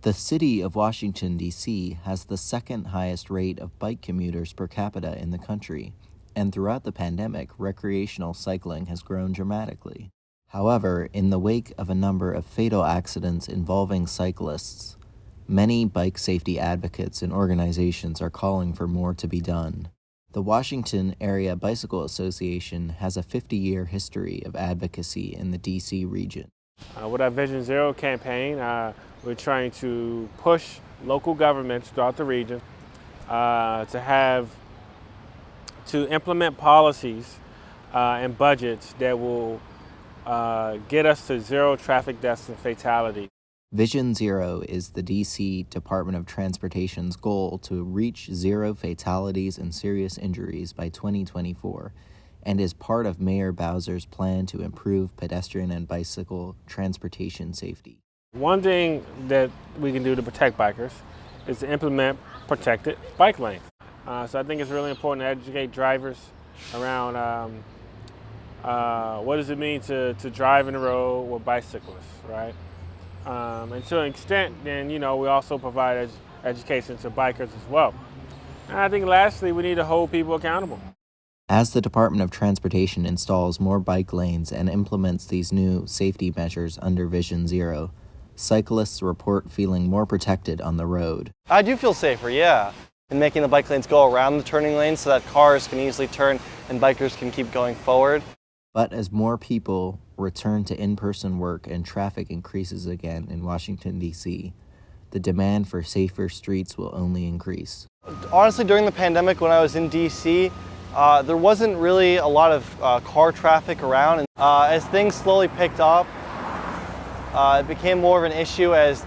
The city of Washington, D.C. has the second highest rate of bike commuters per capita in the country, and throughout the pandemic, recreational cycling has grown dramatically. However, in the wake of a number of fatal accidents involving cyclists, many bike safety advocates and organizations are calling for more to be done. The Washington Area Bicycle Association has a 50-year history of advocacy in the D.C. region. With our Vision Zero campaign, we're trying to push local governments throughout the region to implement policies and budgets that will get us to zero traffic deaths and fatalities. Vision Zero is the D.C. Department of Transportation's goal to reach zero fatalities and serious injuries by 2024, and is part of Mayor Bowser's plan to improve pedestrian and bicycle transportation safety. One thing that we can do to protect bikers is to implement protected bike lanes. So I think it's really important to educate drivers around what does it mean to drive in the road with bicyclists, right? And to an extent, then, we also provide education to bikers as well. And I think lastly, we need to hold people accountable. As the Department of Transportation installs more bike lanes and implements these new safety measures under Vision Zero, cyclists report feeling more protected on the road. I do feel safer, yeah. And making the bike lanes go around the turning lanes so that cars can easily turn and bikers can keep going forward. But as more people return to in-person work and traffic increases again in Washington, D.C., the demand for safer streets will only increase. Honestly, during the pandemic when I was in D.C., there wasn't really a lot of car traffic around. As things slowly picked up, it became more of an issue as,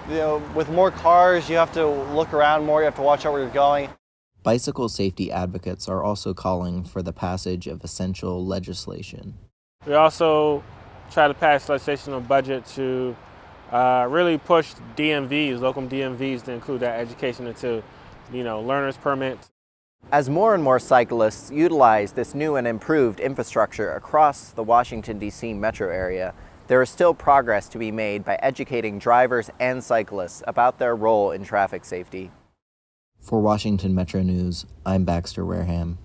with more cars, you have to look around more, you have to watch out where you're going. Bicycle safety advocates are also calling for the passage of essential legislation. We also try to pass legislation on budget to really push DMVs, local DMVs, to include that education into, learner's permits. As more and more cyclists utilize this new and improved infrastructure across the Washington, D.C. metro area, there is still progress to be made by educating drivers and cyclists about their role in traffic safety. For Washington Metro News, I'm Baxter Wareham.